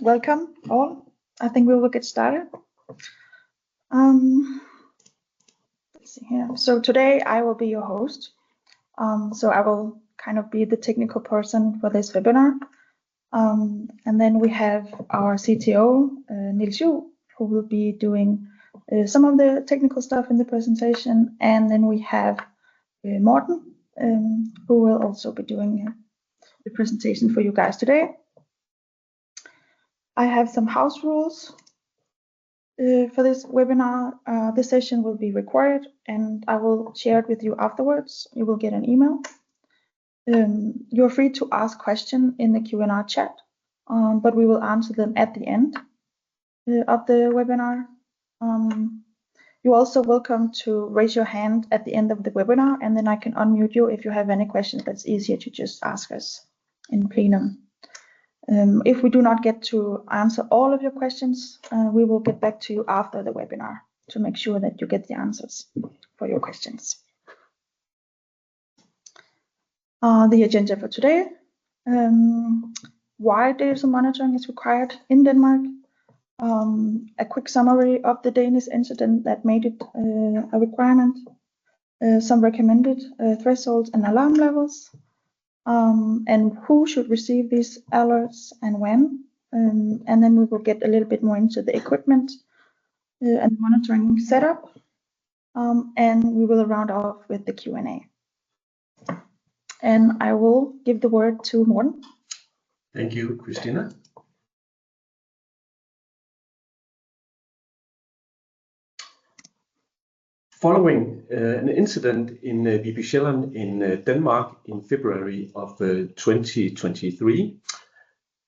Welcome all. I think we will get started. Let's see here. So today I will be your host. So I will kind of be the technical person for this webinar. And then we have our CTO, Niels Juhl, who will be doing some of the technical stuff in the presentation. And then we have Morten, who will also be doing the presentation for you guys today. I have some house rules for this webinar. This session will be recorded and I will share it with you afterwards. You will get an email. You're free to ask questions in the Q&A chat, but we will answer them at the end of the webinar. You're also welcome to raise your hand at the end of the webinar, and then I can unmute you if you have any questions that's easier to just ask us in plenum. If we do not get to answer all of your questions, we will get back to you after the webinar to make sure that you get the answers for your questions. The agenda for today: why data monitoring is required in Denmark, a quick summary of the Danish incident that made it a requirement, some recommended thresholds and alarm levels, and who should receive these alerts and when, and then we will get a little bit more into the equipment and monitoring setup, and we will round off with the Q&A. And I will give the word to Morten. Thank you, Christina. Following an incident in Viby Sjælland in Denmark in February of 2023,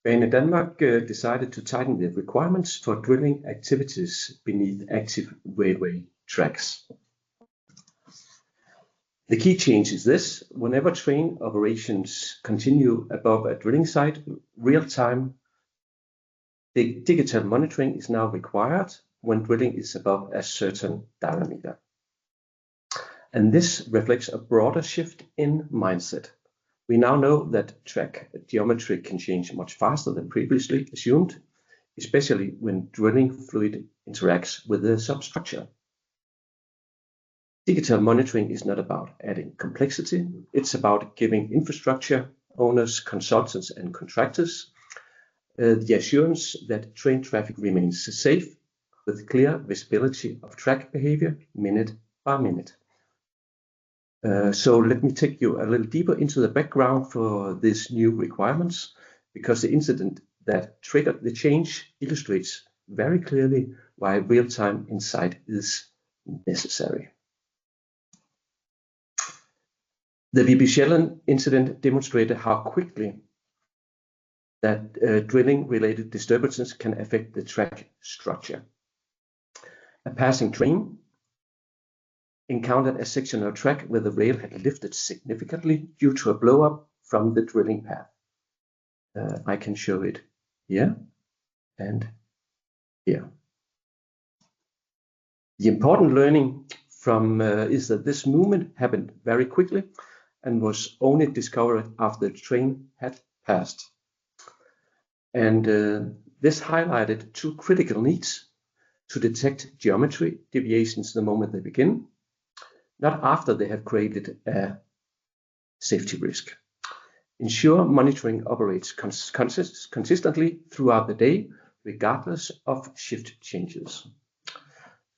Banedanmark decided to tighten the requirements for drilling activities beneath active railway tracks. The key change is this: whenever train operations continue above a drilling site, real-time digital monitoring is now required when drilling is above a certain diameter. And this reflects a broader shift in mindset. We now know that track geometry can change much faster than previously assumed, especially when drilling fluid interacts with the substructure. Digital monitoring is not about adding complexity, it's about giving infrastructure owners, consultants and contractors the assurance that train traffic remains safe with clear visibility of track behavior minute by minute. So let me take you a little deeper into the background for these new requirements, because the incident that triggered the change illustrates very clearly why real-time insight is necessary. The Viby Sjælland incident demonstrated how quickly that drilling-related disturbances can affect the track structure. A passing train encountered a section of track where the rail had lifted significantly due to a blow-up from the drilling path. I can show it here and here. The important learning from is that this movement happened very quickly and was only discovered after the train had passed. And this highlighted two critical needs: to detect geometry deviations the moment they begin, not after they have created a safety risk. Ensure monitoring operates consistently throughout the day, regardless of shift changes.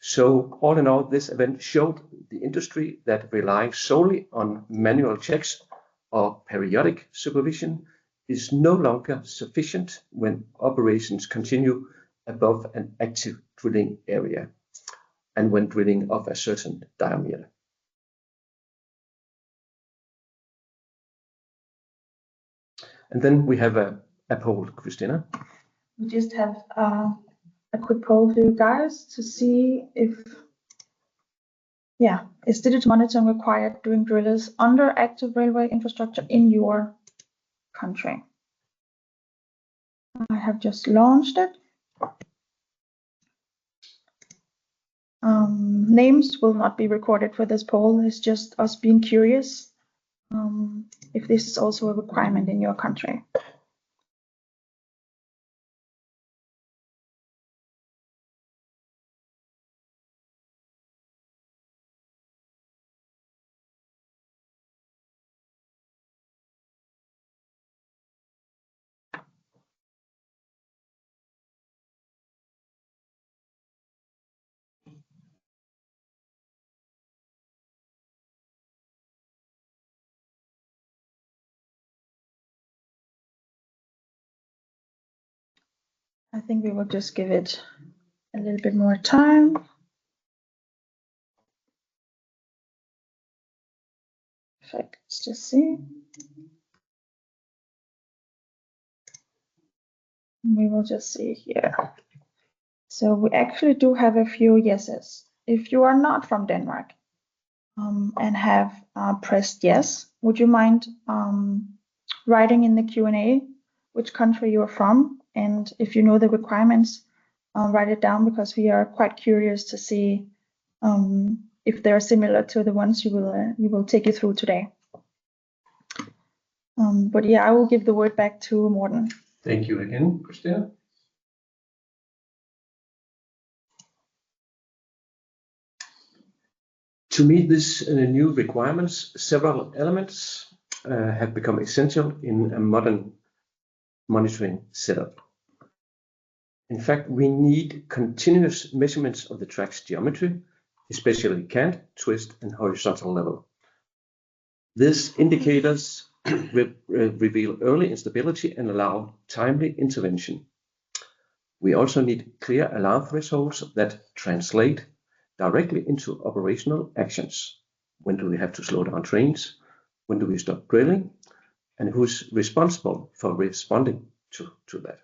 So all in all, this event showed the industry that relying solely on manual checks or periodic supervision is no longer sufficient when operations continue above an active drilling area and when drilling of a certain diameter. And then we have a poll, Christina. We just have a quick poll for you guys to see if, is digital monitoring required during drillers under active railway infrastructure in your country? I have just launched it. Names will not be recorded for this poll. It's just us being curious if this is also a requirement in your country. I think we will just give it a little bit more time. Perfect. Let's just see. We will just see here. So we actually do have a few yeses. If you are not from Denmark and have pressed yes, would you mind writing in the Q&A which country you are from? And if you know the requirements, write it down, because we are quite curious to see if they are similar to the ones you will take you through today. But yeah, I will give the word back to Morten. Thank you again, Christina. To meet these new requirements, several elements have become essential in a modern monitoring setup. In fact, we need continuous measurements of the track's geometry, especially cant, twist, and horizontal level. These indicators reveal early instability and allow timely intervention. We also need clear alarm thresholds that translate directly into operational actions. When do we have to slow down trains? When do we stop drilling? And who's responsible for responding to that?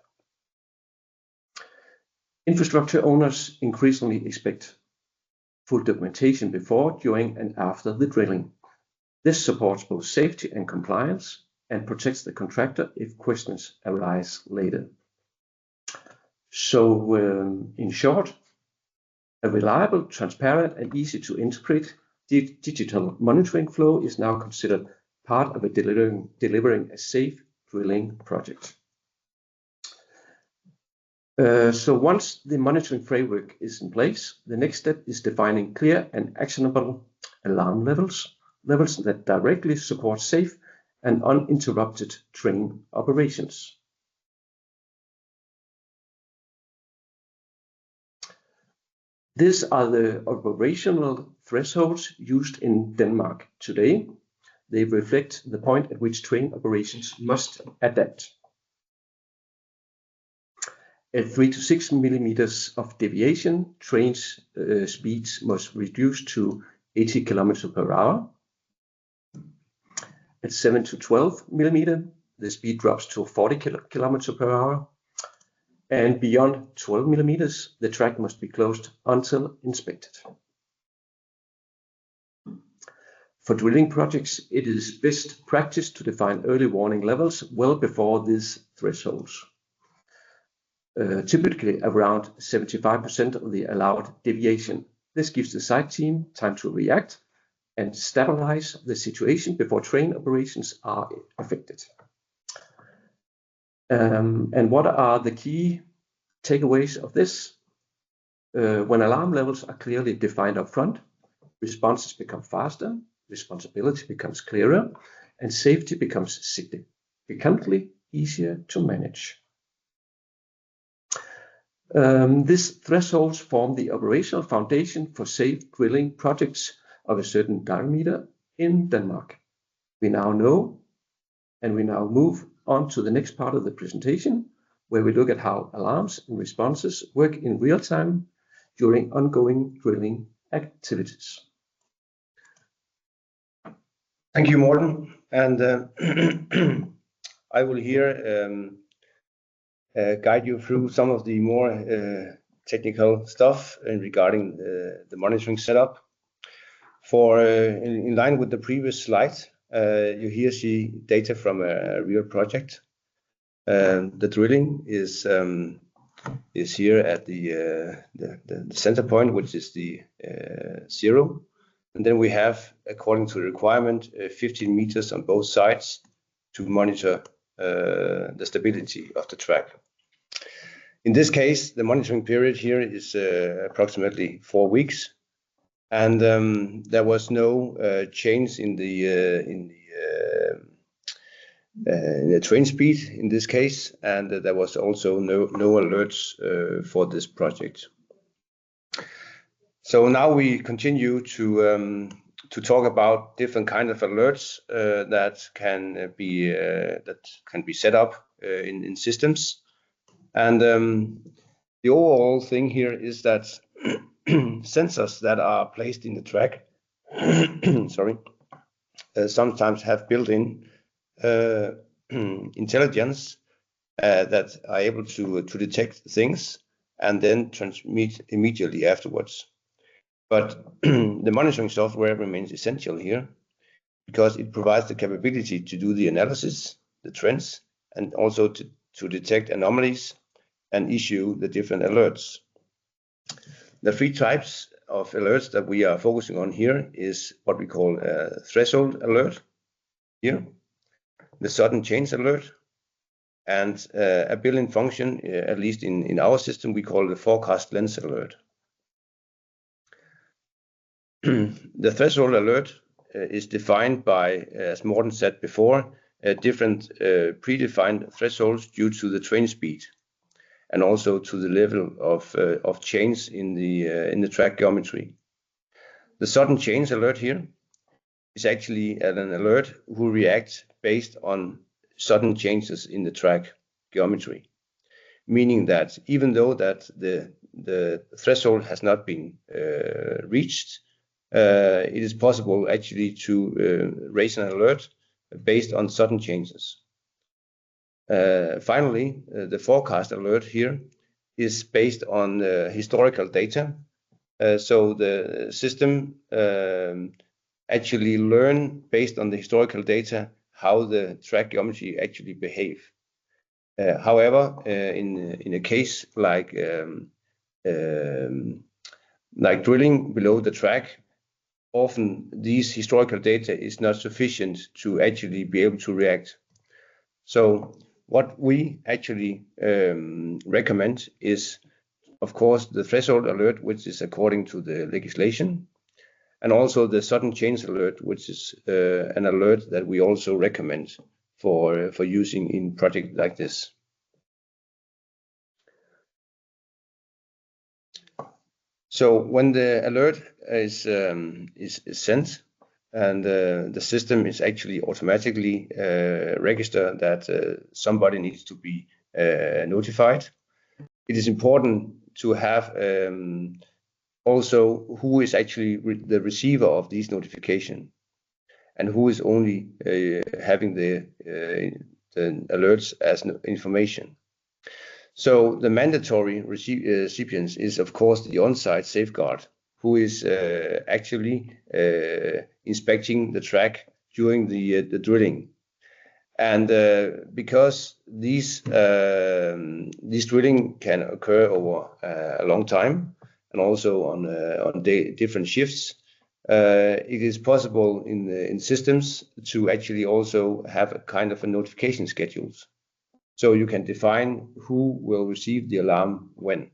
Infrastructure owners increasingly expect full documentation before, during, and after the drilling. This supports both safety and compliance and protects the contractor if questions arise later. So, in short, a reliable, transparent, and easy to integrate digital monitoring flow is now considered part of delivering a safe drilling project. So once the monitoring framework is in place, the next step is defining clear and actionable alarm levels that directly support safe and uninterrupted train operations. These are the operational thresholds used in Denmark today. They reflect the point at which train operations must adapt. At 3 to 6 millimeters of deviation, trains' speeds must reduce to 80 kilometers per hour. At 7 to 12 millimeter, the speed drops to 40 kilometers per hour. And beyond 12 millimeters, the track must be closed until inspected. For drilling projects, it is best practice to define early warning levels well before these thresholds. Typically around 75% of the allowed deviation. This gives the site team time to react and stabilize the situation before train operations are affected. And what are the key takeaways of this? When alarm levels are clearly defined up front, responses become faster, responsibility becomes clearer, and safety becomes significantly easier to manage. These thresholds form the operational foundation for safe drilling projects of a certain diameter in Denmark. We now know, and we now move on to the next part of the presentation, where we look at how alarms and responses work in real time during ongoing drilling activities. Thank you, Morten. And I will here guide you through some of the more technical stuff regarding the monitoring setup. In line with the previous slide, you here see data from a real project. The drilling is here at the center point, which is the 0. And then we have, according to the requirement, 15 meters on both sides to monitor the stability of the track. In this case, the monitoring period here is approximately 4 weeks, and there was no change in the train speed in this case, and there was also no alerts for this project. So now we continue to talk about different kinds of alerts that can be set up in systems. And the overall thing here is that sensors that are placed in the track, sorry, sometimes have built-in intelligence that are able to detect things and then transmit immediately afterwards. But the monitoring software remains essential here because it provides the capability to do the analysis, the trends, and also to detect anomalies and issue the different alerts. The three types of alerts that we are focusing on here is what we call a threshold alert here, the sudden change alert, and a built-in function, at least in our system, we call the forecast lens alert. The threshold alert is defined by, as Morten said before, different predefined thresholds due to the train speed and also to the level of change in the track geometry. The sudden change alert here is actually an alert who reacts based on sudden changes in the track geometry, meaning that even though that the threshold has not been reached, it is possible actually to raise an alert based on sudden changes. Finally, the forecast alert here is based on historical data. So the system actually learn based on the historical data how the track geometry actually behave. However, in a case like drilling below the track, often these historical data is not sufficient to actually be able to react. So what we actually recommend is, of course, the threshold alert, which is according to the legislation, and also the sudden change alert, which is an alert that we also recommend for using in projects like this. So when the alert is sent and the system is actually automatically register that somebody needs to be notified, it is important to have also who is actually the receiver of these notification and who is only having the alerts as information. So the mandatory recipients is of course the on-site safeguard, who is actually inspecting the track during the drilling. And because these drilling can occur over a long time and also on different shifts, it is possible in systems to actually also have a kind of a notification schedules. So you can define who will receive the alarm when.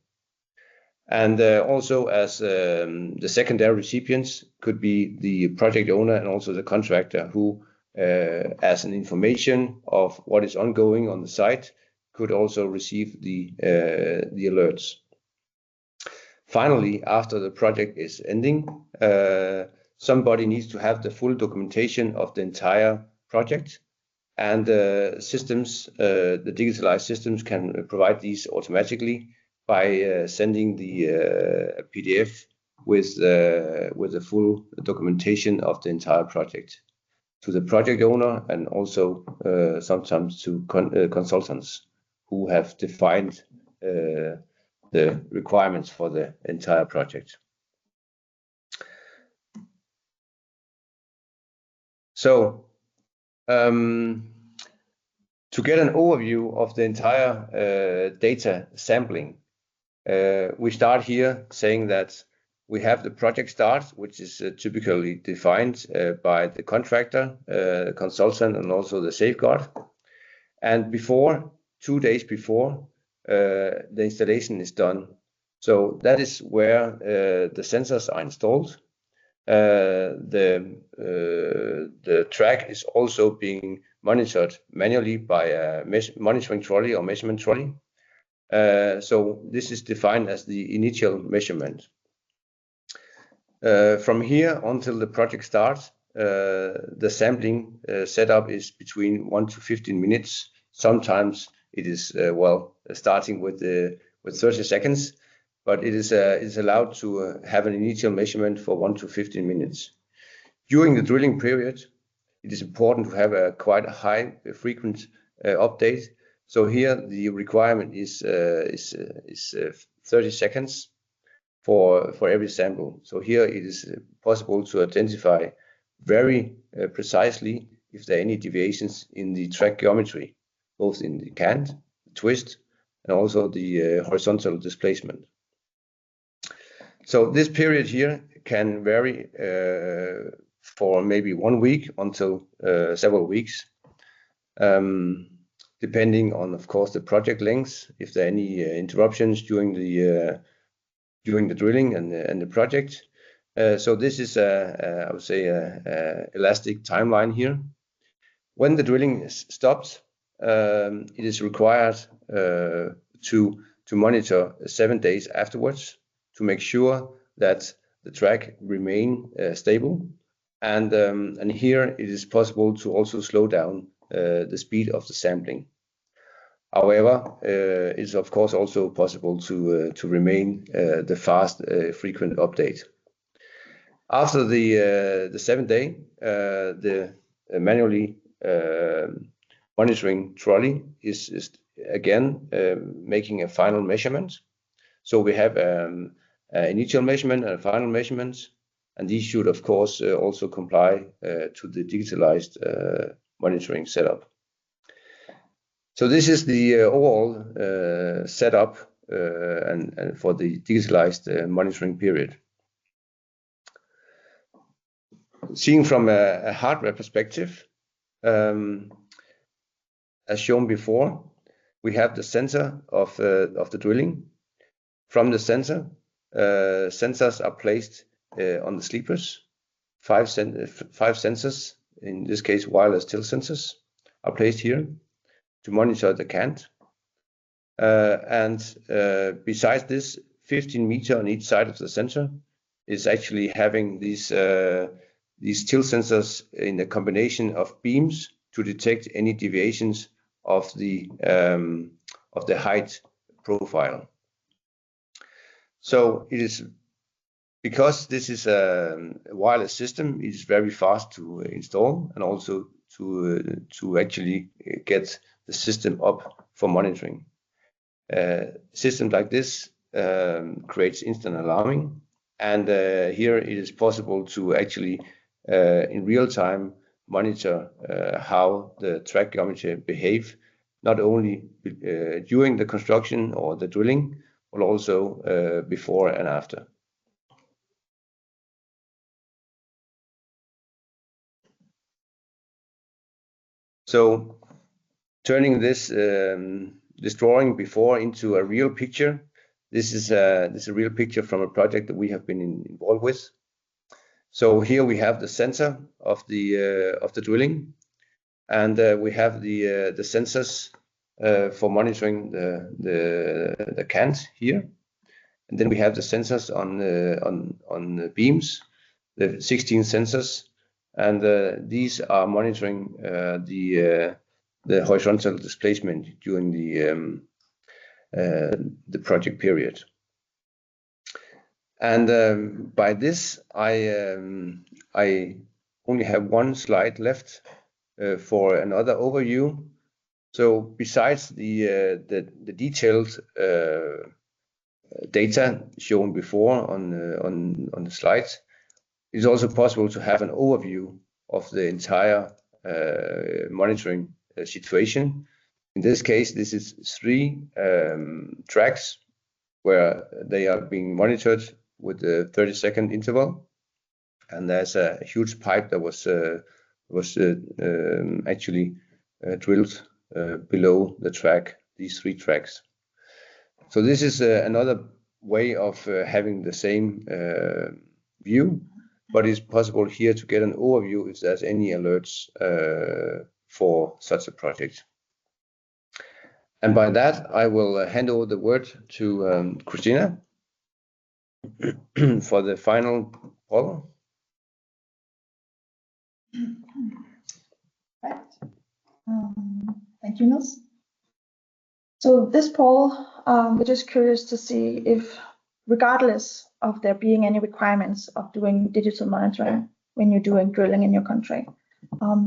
And also as the secondary recipients could be the project owner and also the contractor who, as an information of what is ongoing on the site, could also receive the alerts. Finally, after the project is ending, somebody needs to have the full documentation of the entire project, and systems, the digitalized systems can provide these automatically by sending the PDF with the full documentation of the entire project to the project owner and also sometimes to consultants who have defined the requirements for the entire project. So to get an overview of the entire data sampling, we start here saying that we have the project start, which is typically defined by the contractor, consultant, and also the safeguard. And before, 2 days before, the installation is done. So that is where the sensors are installed. The track is also being monitored manually by a monitoring trolley or measurement trolley. So this is defined as the initial measurement. From here until the project starts, the sampling setup is between 1 to 15 minutes, sometimes it is starting with 30 seconds, but it is allowed to have an initial measurement for 1 to 15 minutes. During the drilling period, it is important to have a quite high frequent update. So here the requirement is 30 seconds for every sample. So here it is possible to identify very precisely if there are any deviations in the track geometry, both in the cant, the twist, and also the horizontal displacement. So this period here can vary for maybe 1 week until several weeks, depending on, of course, the project length, if there are any interruptions during the drilling and the project. So this is I would say a elastic timeline here. When the drilling is stopped, it is required to monitor 7 days afterwards to make sure that the track remain stable, and here it is possible to also slow down the speed of the sampling. However, it's of course also possible to remain the fast frequent update. After the 7th day, the manually monitoring trolley is again making a final measurement. So we have an initial measurement and a final measurement, and these should of course also comply to the digitalized monitoring setup. So this is the overall setup and for the digitalized monitoring period. Seeing from a hardware perspective, as shown before, we have the sensor of the drilling. From the sensor, sensors are placed on the sleepers. 5 sensors, in this case wireless tilt sensors, are placed here to monitor the cant. Besides this, 15 meters on each side of the sensor is actually having these tilt sensors in a combination of beams to detect any deviations of the height profile. So it is, because this is a wireless system, it is very fast to install and also to actually get the system up for monitoring. System like this creates instant alarming, and here it is possible to actually in real time monitor how the track geometry behave, not only during the construction or the drilling, but also before and after. So turning this drawing before into a real picture, this is a real picture from a project that we have been involved with. So here we have the sensor of the drilling, and we have the sensors for monitoring the cant here, and then we have the sensors on the beams, the 16 sensors, and these are monitoring the horizontal displacement during the project period. And by this, I only have one slide left for another overview. So besides the detailed data shown before on the slides, it's also possible to have an overview of the entire monitoring situation. In this case, this is 3 tracks where they are being monitored with a 30-second interval, and there's a huge pipe that was actually drilled below the track, these 3 tracks. So this is another way of having the same view, but it's possible here to get an overview if there's any alerts for such a project. And by that, I will hand over the word to Christina for the final call. Right. Thank you, Niels. So this poll, we're just curious to see if, regardless of there being any requirements of doing digital monitoring when you're doing drilling in your country,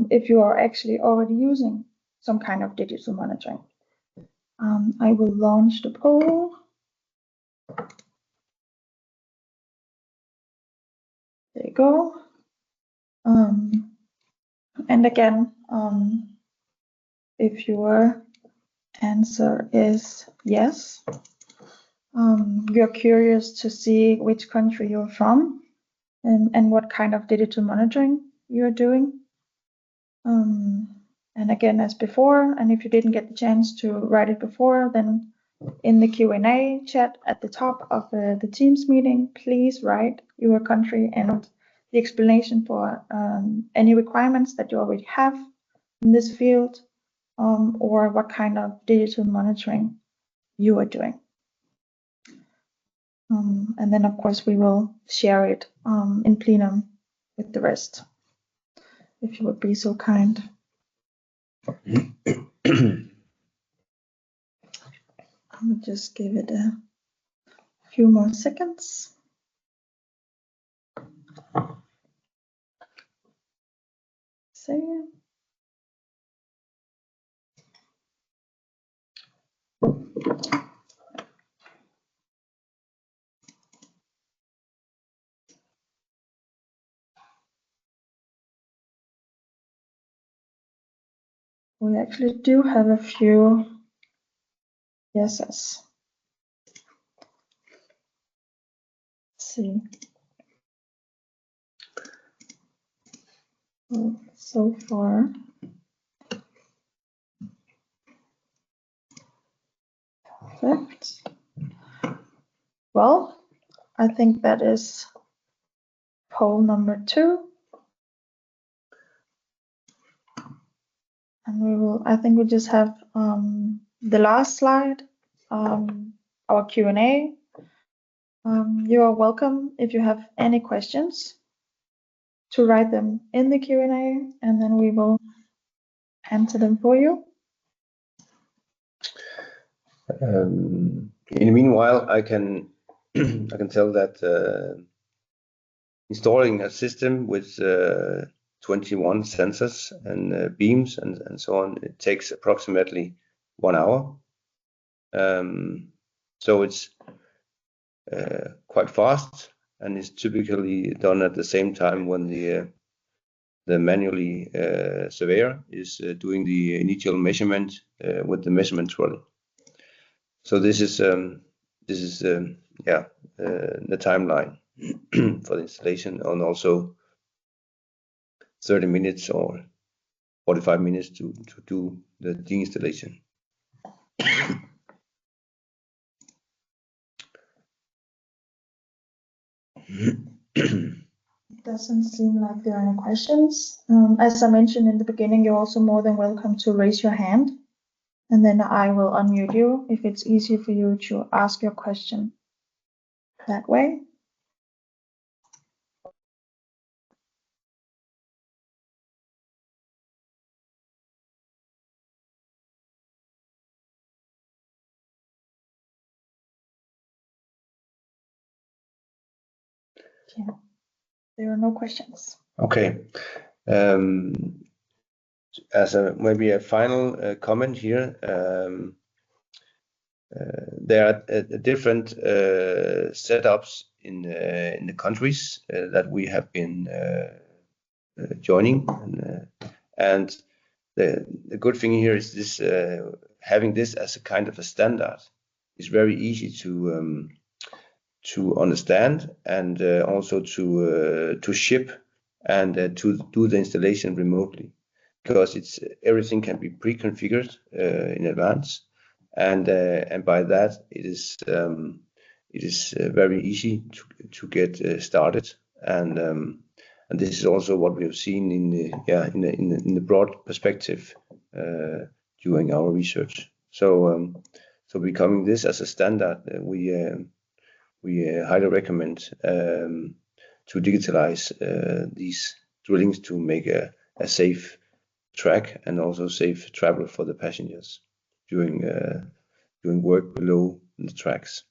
if you are actually already using some kind of digital monitoring. I will launch the poll. There you go. And again, if your answer is yes, you're curious to see which country you're from and what kind of digital monitoring you're doing. And again, as before, and if you didn't get the chance to write it before, then in the Q&A chat at the top of the Teams meeting, please write your country and the explanation for any requirements that you already have in this field, or what kind of digital monitoring you are doing. And then, of course, we will share it in plenum with the rest, if you would be so kind. I'll just give it a few more seconds. See. We actually do have a few yeses. Let's see. Well, so far, perfect. Well, I think that is poll number 2. And I think we just have the last slide, our Q&A. You are welcome, if you have any questions, to write them in the Q&A, and then we will answer them for you. In the meanwhile, I can tell that installing a system with 21 sensors and beams and so on, it takes approximately 1 hour. So it's quite fast, and it's typically done at the same time when the manually surveyor is doing the initial measurement with the measurement trolley. So this is the timeline for the installation, and also 30 minutes or 45 minutes to do the deinstallation. Doesn't seem like there are any questions. As I mentioned in the beginning, you're also more than welcome to raise your hand, and then I will unmute you if it's easier for you to ask your question that way. Yeah, there are no questions. Okay. As maybe a final comment here, there are different setups in the countries that we have been joining, and the good thing here is this: having this as a kind of a standard is very easy to understand, and also to ship and to do the installation remotely, because everything can be pre-configured in advance, and by that it is very easy to get started, and this is also what we have seen in the broad perspective during our research. So becoming this as a standard, we highly recommend to digitalize these drillings to make a safe track and also safe travel for the passengers during doing work below the tracks.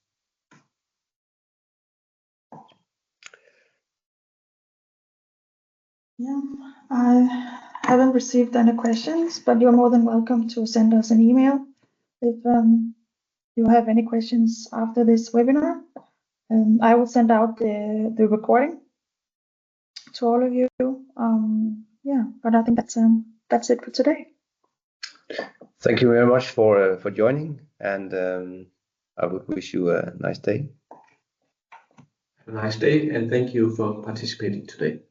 Yeah, I haven't received any questions, but you're more than welcome to send us an email if you have any questions after this webinar. I will send out the recording to all of you. Yeah, but I think that's it for today. Thank you very much for joining, and I would wish you a nice day. Have a nice day, and thank you for participating today.